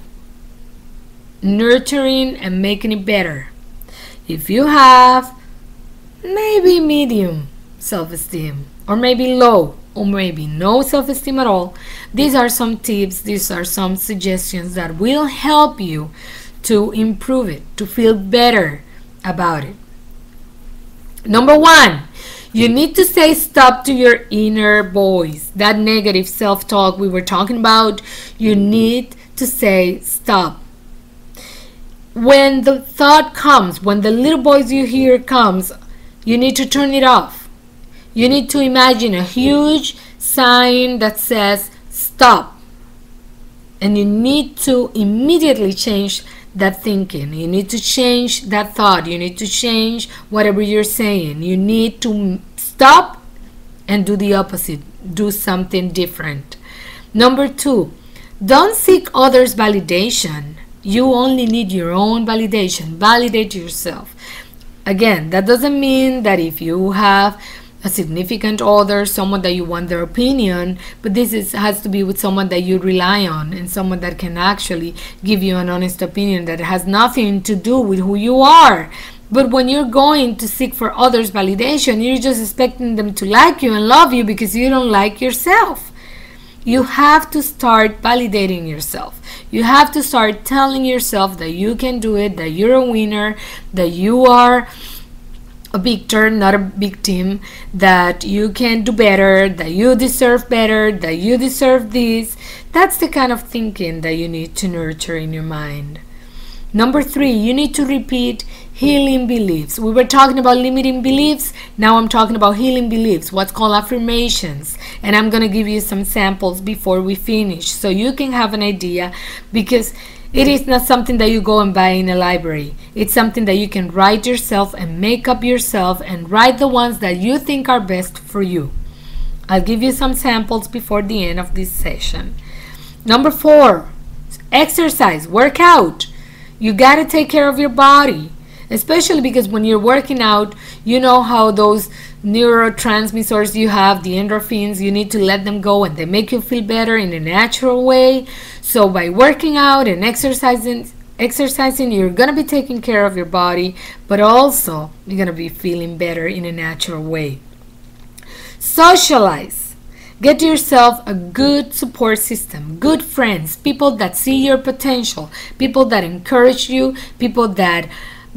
nurturing and making it better. If you have maybe medium self-esteem, or maybe low, or maybe no self-esteem at all, these are some tips, these are some suggestions that will help you to improve it, to feel better about it. Number 1, you need to say stop to your inner voice. That negative self-talk we were talking about, you need to say stop. When the thought comes, when the little voice you hear comes, you need to turn it off. You need to imagine a huge sign that says stop. And you need to immediately change that thinking. You need to change that thought. You need to change whatever you're saying. You need to stop and do the opposite. Do something different. Number 2, don't seek others' validation. You only need your own validation. Validate yourself. Again, that doesn't mean that if you have a significant other, someone that you want their opinion, but has to be with someone that you rely on and someone that can actually give you an honest opinion that has nothing to do with who you are. But when you're going to seek for others' validation, you're just expecting them to like you and love you because you don't like yourself. You have to start validating yourself. You have to start telling yourself that you can do it, that you're a winner, that you are a victor, not a victim, that you can do better, that you deserve better, that you deserve this. That's the kind of thinking that you need to nurture in your mind. Number 3, you need to repeat healing beliefs. We were talking about limiting beliefs. Now I'm talking about healing beliefs, what's called affirmations. And I'm going to give you some samples before we finish so you can have an idea, because it is not something that you go and buy in a library. It's something that you can write yourself and make up yourself and write the ones that you think are best for you. I'll give you some samples before the end of this session. Number 4, exercise, work out. You got to take care of your body, especially because when you're working out, you know how those neurotransmitters you have, the endorphins, you need to let them go and they make you feel better in a natural way. So by working out and exercising, you're going to be taking care of your body, but also you're going to be feeling better in a natural way. Socialize. Get yourself a good support system, good friends, people that see your potential, people that encourage you, people that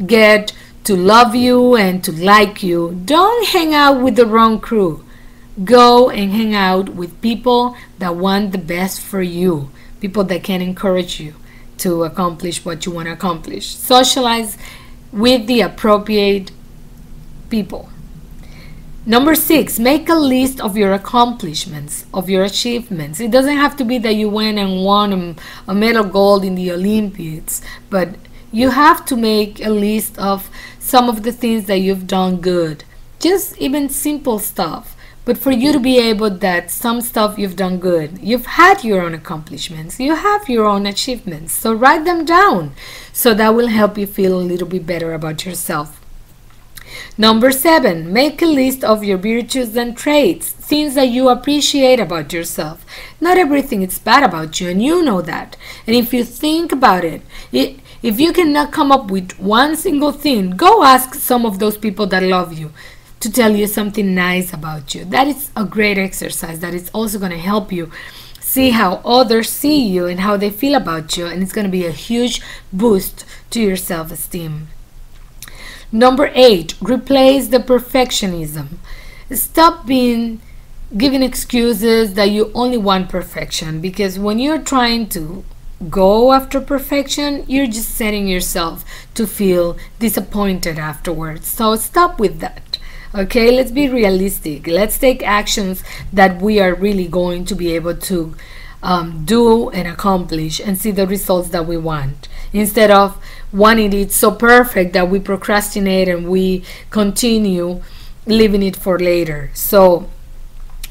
get to love you and to like you. Don't hang out with the wrong crew. Go and hang out with people that want the best for you, people that can encourage you to accomplish what you want to accomplish. Socialize with the appropriate people. Number 6, make a list of your accomplishments, of your achievements. It doesn't have to be that you went and won a medal gold in the Olympics, but you have to make a list of some of the things that you've done good. Just even simple stuff. But for you to be able that some stuff you've done good, you've had your own accomplishments, you have your own achievements. So write them down. So that will help you feel a little bit better about yourself. Number 7, make a list of your virtues and traits, things that you appreciate about yourself. Not everything is bad about you, and you know that. And if you think about it, if you cannot come up with one single thing, go ask some of those people that love you to tell you something nice about you. That is a great exercise that is also going to help you see how others see you and how they feel about you, and it's going to be a huge boost to your self-esteem. Number 8, replace the perfectionism. Stop giving excuses that you only want perfection, because when you're trying to go after perfection, you're just setting yourself to feel disappointed afterwards. So stop with that. Okay, let's be realistic. Let's take actions that we are really going to be able to do and accomplish and see the results that we want, instead of wanting it so perfect that we procrastinate and we continue leaving it for later. So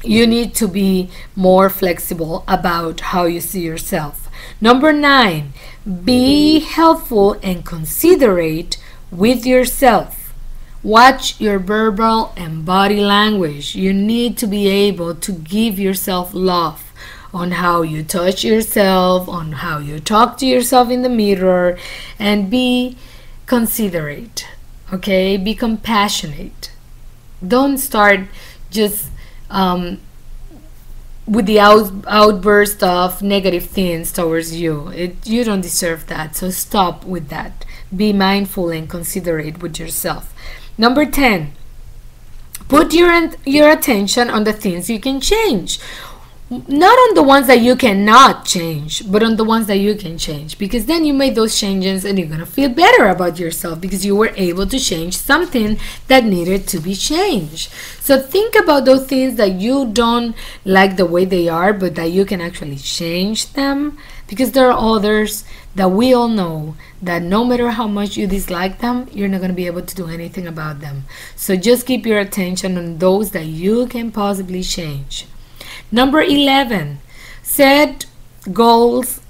you need to be more flexible about how you see yourself. Number 9, be helpful and considerate with yourself. Watch your verbal and body language. You need to be able to give yourself love on how you touch yourself, on how you talk to yourself in the mirror, and be considerate, okay? Be compassionate. Don't start just with the outburst of negative things towards you. You don't deserve that, so stop with that. Be mindful and considerate with yourself. Number 10, put your attention on the things you can change. Not on the ones that you cannot change, but on the ones that you can change, because then you made those changes and you're going to feel better about yourself because you were able to change something that needed to be changed. So think about those things that you don't like the way they are, but that you can actually change them, because there are others that we all know that no matter how much you dislike them, you're not going to be able to do anything about them. So just keep your attention on those that you can possibly change. Number 11, set goals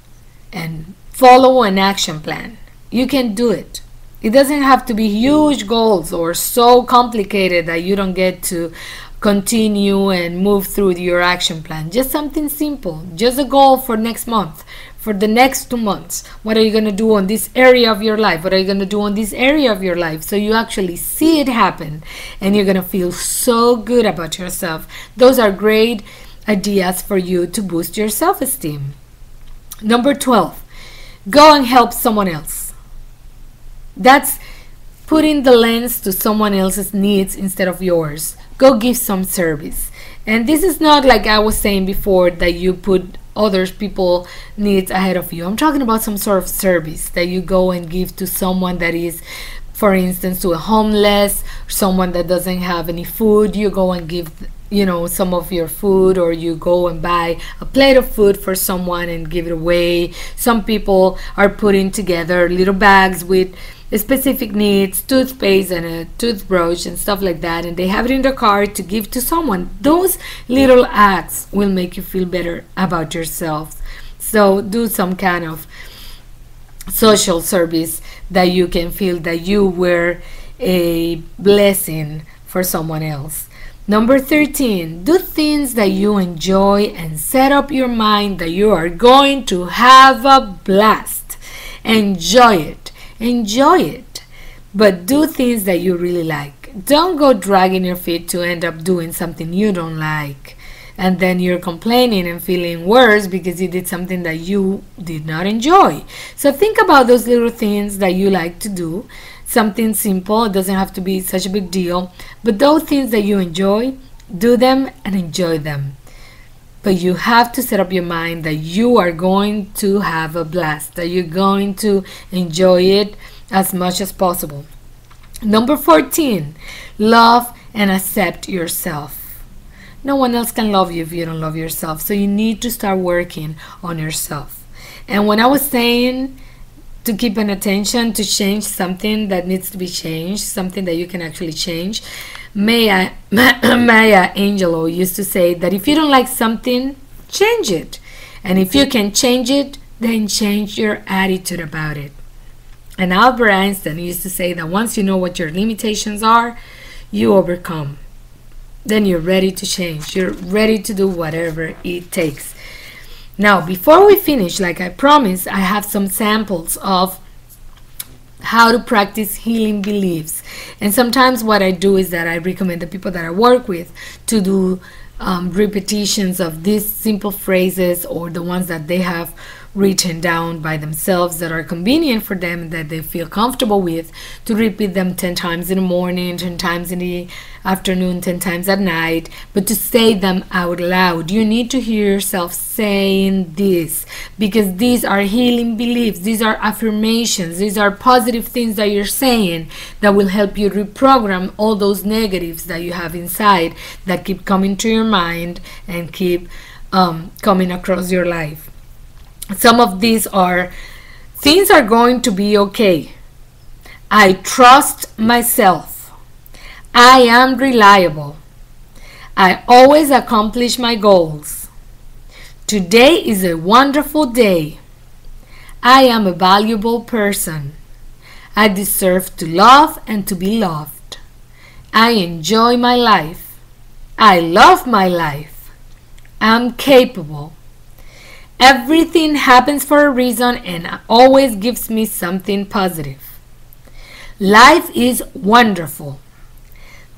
and follow an action plan. You can do it. It doesn't have to be huge goals or so complicated that you don't get to continue and move through your action plan. Just something simple, just a goal for next month, for the next 2 months. What are you going to do on this area of your life? What are you going to do on this area of your life? So you actually see it happen and you're going to feel so good about yourself. Those are great ideas for you to boost your self-esteem. Number 12, go and help someone else. That's putting the lens to someone else's needs instead of yours. Go give some service. And this is not like I was saying before that you put other people's needs ahead of you. I'm talking about some sort of service that you go and give to someone that is, for instance, to a homeless, someone that doesn't have any food. You go and give, some of your food, or you go and buy a plate of food for someone and give it away. Some people are putting together little bags with specific needs, toothpaste and a toothbrush and stuff like that, and they have it in their car to give to someone. Those little acts will make you feel better about yourself. So do some kind of social service that you can feel that you were a blessing for someone else. Number 13, do things that you enjoy and set up your mind that you are going to have a blast. Enjoy it. Enjoy it. But do things that you really like. Don't go dragging your feet to end up doing something you don't like. And then you're complaining and feeling worse because you did something that you did not enjoy. So think about those little things that you like to do. Something simple, it doesn't have to be such a big deal, but those things that you enjoy, do them and enjoy them. But you have to set up your mind that you are going to have a blast, that you're going to enjoy it as much as possible. Number 14, love and accept yourself. No one else can love you if you don't love yourself, so you need to start working on yourself. And when I was saying to keep an attention to change something that needs to be changed, something that you can actually change, Maya Angelou used to say that if you don't like something, change it. And if you can change it, then change your attitude about it. And Albert Einstein used to say that once you know what your limitations are, you overcome. Then you're ready to change. You're ready to do whatever it takes. Now, before we finish, like I promised, I have some samples of how to practice healing beliefs. And sometimes what I do is that I recommend the people that I work with to do repetitions of these simple phrases, or the ones that they have written down by themselves that are convenient for them and that they feel comfortable with, to repeat them 10 times in the morning, 10 times in the afternoon, 10 times at night, but to say them out loud. You need to hear yourself saying this, because these are healing beliefs, these are affirmations, these are positive things that you're saying that will help you reprogram all those negatives that you have inside that keep coming to your mind and keep coming across your life. Some of these are: things are going to be okay. I trust myself. I am reliable. I always accomplish my goals. Today is a wonderful day. I am a valuable person. I deserve to love and to be loved. I enjoy my life. I love my life. I'm capable. Everything happens for a reason and always gives me something positive. Life is wonderful.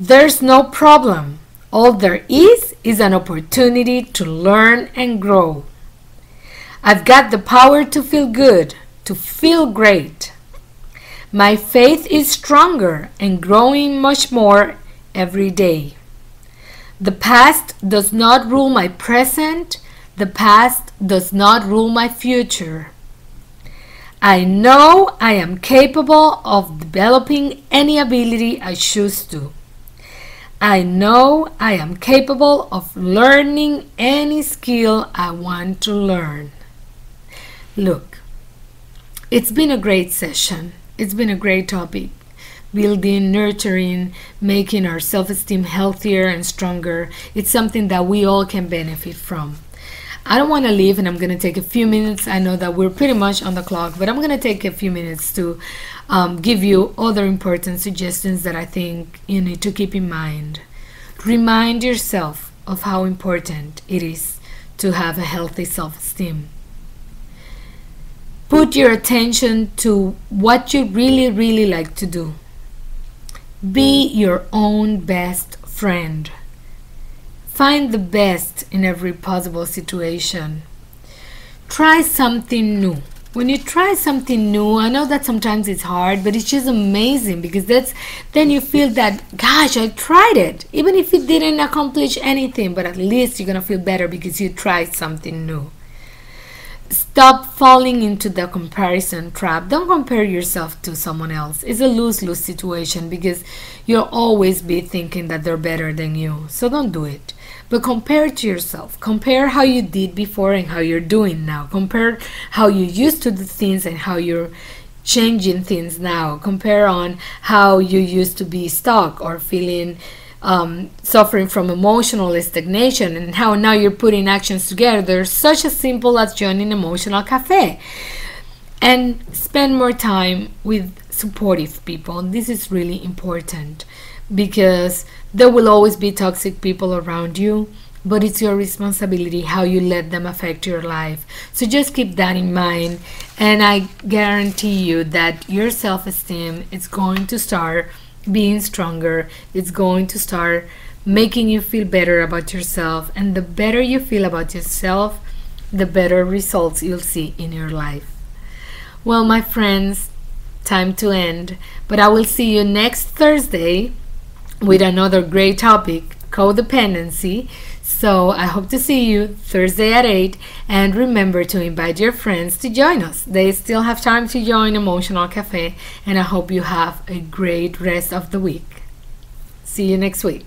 There's no problem. All there is an opportunity to learn and grow. I've got the power to feel good, to feel great. My faith is stronger and growing much more every day. The past does not rule my present. The past does not rule my future. I know I am capable of developing any ability I choose to. I know I am capable of learning any skill I want to learn. Look, it's been a great session. It's been a great topic. Building, nurturing, making our self-esteem healthier and stronger. It's something that we all can benefit from. I don't want to leave, and I'm going to take a few minutes. I know that we're pretty much on the clock, but I'm going to take a few minutes to give you other important suggestions that I think you need to keep in mind. Remind yourself of how important it is to have a healthy self-esteem. Put your attention to what you really, really like to do. Be your own best friend. Find the best in every possible situation. Try something new. When you try something new, I know that sometimes it's hard, but it's just amazing, because then you feel that, gosh, I tried it. Even if it didn't accomplish anything, but at least you're going to feel better because you tried something new. Stop falling into the comparison trap. Don't compare yourself to someone else. It's a lose-lose situation, because you'll always be thinking that they're better than you. So don't do it. But compare to yourself. Compare how you did before and how you're doing now. Compare how you used to do things and how you're changing things now. Compare on how you used to be stuck or feeling suffering from emotional stagnation, and how now you're putting actions together, such as simple as joining Emotional Café. And spend more time with supportive people. This is really important, because there will always be toxic people around you, but it's your responsibility how you let them affect your life. So just keep that in mind, and I guarantee you that your self-esteem is going to start being stronger. It's going to start making you feel better about yourself, and the better you feel about yourself, the better results you'll see in your life. Well, my friends, time to end, but I will see you next Thursday with another great topic, codependency. So I hope to see you Thursday at 8, and remember to invite your friends to join us. They still have time to join Emotional Café, and I hope you have a great rest of the week. See you next week.